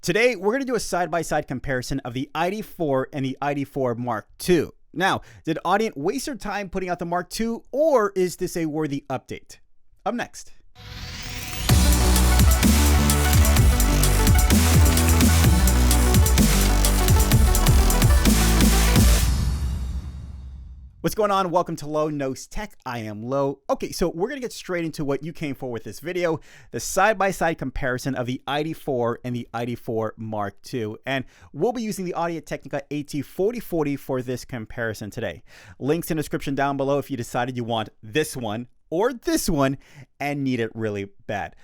Today, we're going to do a side-by-side comparison of the ID4 and the ID4 Mark II. Now, did Audient waste their time putting out the Mark II, or is this a worthy update? Up next. What's going on? Welcome to Low Nose Tech. I am Low. Okay, so we're going to get straight into what you came for with this video, the side-by-side comparison of the ID4 and the ID4 Mark II. And we'll be using the Audient Technica AT-4040 for this comparison today. Links in the description down below if you decided you want this one or this one and need it really bad.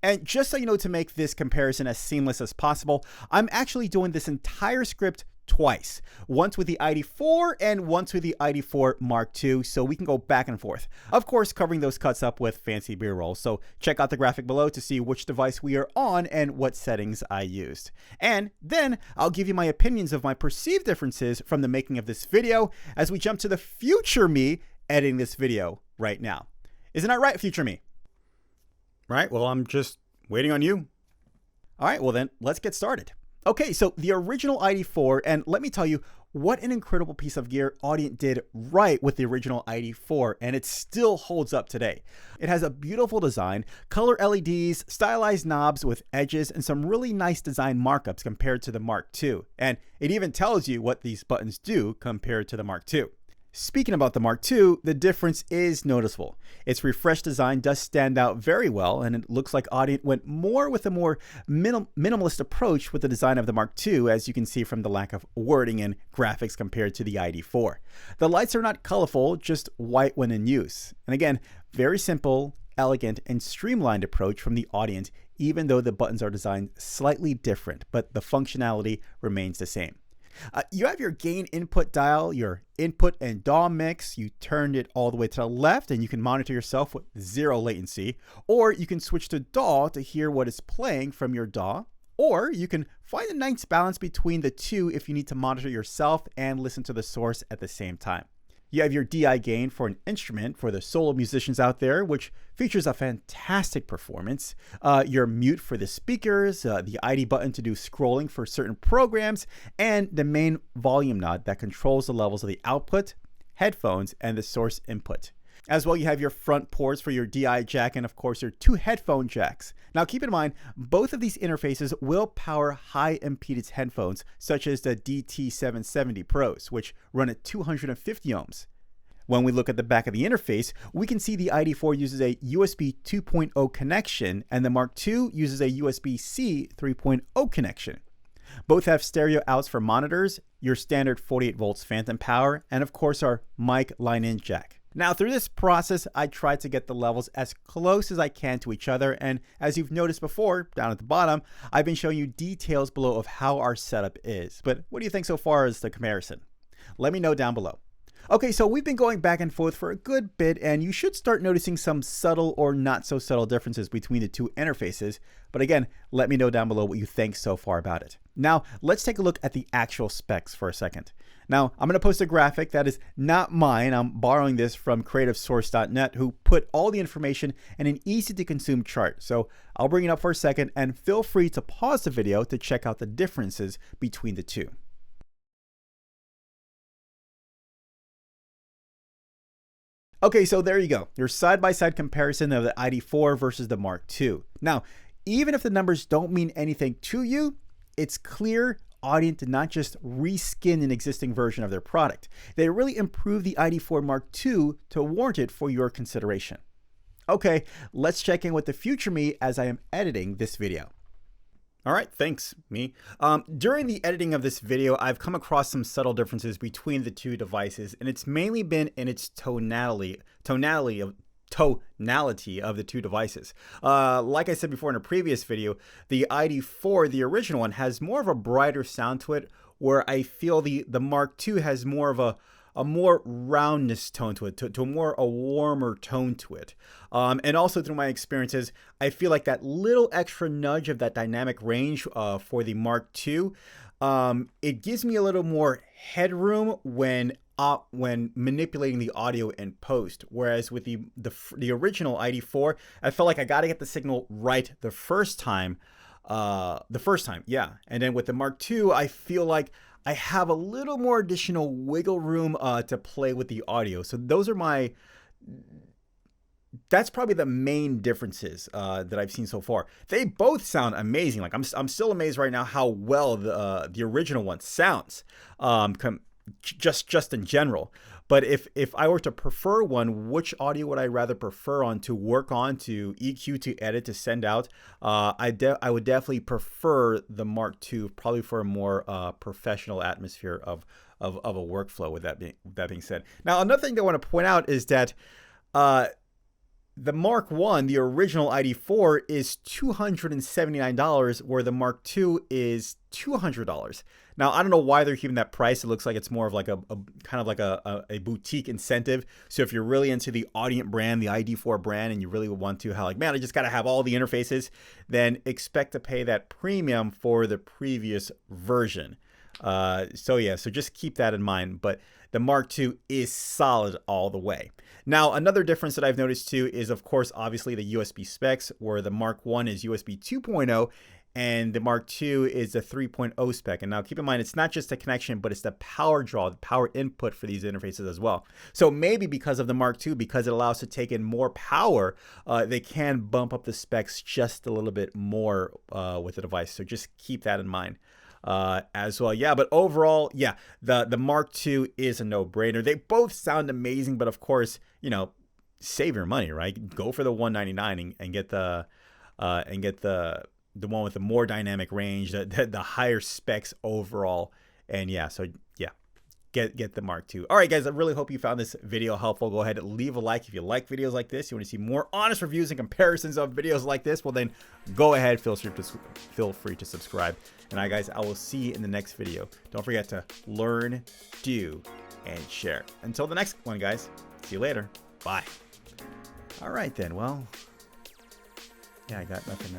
And just so you know, to make this comparison as seamless as possible, I'm actually doing this entire script twice, once with the ID4 and once with the ID4 Mark II, so we can go back and forth. Of course, covering those cuts up with fancy B-roll. So check out the graphic below to see which device we are on and what settings I used. And then I'll give you my opinions of my perceived differences from the making of this video as we jump to the future me editing this video right now. Isn't that right, future me? Right, well, I'm just waiting on you. All right, well then, let's get started. Okay, so the original ID4, and let me tell you what an incredible piece of gear Audient did right with the original ID4, and it still holds up today. It has a beautiful design, color LEDs, stylized knobs with edges, and some really nice design markups compared to the Mark II. And it even tells you what these buttons do compared to the Mark II. Speaking about the Mark II, the difference is noticeable. Its refreshed design does stand out very well, and it looks like Audient went more with a more minimalist approach with the design of the Mark II, as you can see from the lack of wording and graphics compared to the ID4. The lights are not colorful, just white when in use. And again, very simple, elegant, and streamlined approach from the Audient, even though the buttons are designed slightly different, but the functionality remains the same. You have your gain input dial, your input and DAW mix. You turned it all the way to the left and you can monitor yourself with zero latency. Or you can switch to DAW to hear what is playing from your DAW. Or you can find a nice balance between the two if you need to monitor yourself and listen to the source at the same time. You have your DI gain for an instrument for the solo musicians out there, which features a fantastic performance. Your mute for the speakers, the ID button to do scrolling for certain programs, and the main volume knob that controls the levels of the output, headphones, and the source input. As well, you have your front ports for your DI jack and of course your two headphone jacks. Now keep in mind, both of these interfaces will power high impedance headphones such as the DT770 Pros, which run at 250 ohms. When we look at the back of the interface, we can see the ID4 uses a USB 2.0 connection and the Mark II uses a USB-C 3.0 connection. Both have stereo outs for monitors, your standard 48 volts phantom power, and of course our mic line-in jack. Now through this process, I tried to get the levels as close as I can to each other, and as you've noticed before, down at the bottom, I've been showing you details below of how our setup is. But what do you think so far as the comparison? Let me know down below. Okay, so we've been going back and forth for a good bit, and you should start noticing some subtle or not so subtle differences between the two interfaces. But again, let me know down below what you think so far about it. Now, let's take a look at the actual specs for a second. Now, I'm going to post a graphic that is not mine. I'm borrowing this from creativesource.net, who put all the information in an easy to consume chart. So I'll bring it up for a second and feel free to pause the video to check out the differences between the two. Okay, so there you go, your side-by-side comparison of the ID4 versus the Mark II. Now, even if the numbers don't mean anything to you, it's clear Audient did not just reskin an existing version of their product. They really improved the ID4 Mark II to warrant it for your consideration. Okay, let's check in with the future me as I am editing this video. All right, thanks, me. During the editing of this video, I've come across some subtle differences between the two devices, and it's mainly been in its tonality of the two devices. Like I said before in a previous video, the ID4, the original one, has more of a brighter sound to it, where I feel the Mark II has more of a more roundness tone to it, to a warmer tone to it. And also through my experiences, I feel like that little extra nudge of that dynamic range for the Mark II, it gives me a little more headroom when manipulating the audio in post, whereas with the original ID4, I felt like I got to get the signal right the first time the first time, yeah. And then with the Mark II, I feel like I have a little more additional wiggle room to play with the audio. So those are that's probably the main differences that I've seen so far. They both sound amazing. Like I'm still amazed right now how well the original one sounds, just in general. But if I were to prefer one, which audio would I rather prefer on to work on, to EQ, to edit, to send out? I would definitely prefer the Mark II, probably for a more professional atmosphere of a workflow. With that being said, now another thing that I want to point out is that the Mark I, the original ID4, is $279, where the Mark II is $200. Now, I don't know why they're keeping that price. It looks like it's more of like a kind of like a boutique incentive. So if you're really into the Audient brand, the ID4 brand, and you really want to, like, man, I just got to have all the interfaces, then expect to pay that premium for the previous version. So just keep that in mind. But the Mark II is solid all the way. Now, another difference that I've noticed too is, of course, obviously the USB specs, where the Mark I is USB 2.0 and the Mark II is the 3.0 spec. And now keep in mind, it's not just the connection, but it's the power draw, the power input for these interfaces as well. So maybe because of the Mark II, because it allows to take in more power, they can bump up the specs just a little bit more with the device. So just keep that in mind. As well. Yeah, but overall, yeah, the Mark II is a no-brainer. They both sound amazing, but of course, save your money, right? Go for the $199 and get the one with the more dynamic range, the higher specs overall. And yeah, so yeah, get the Mark II. All right, guys, I really hope you found this video helpful. Go ahead and leave a like if you like videos like this. You want to see more honest reviews and comparisons of videos like this, well then go ahead, feel free to subscribe. And I will see you in the next video. Don't forget to learn, do, and share. Until the next one, guys, see you later. Bye. All right then, well, yeah, I got nothing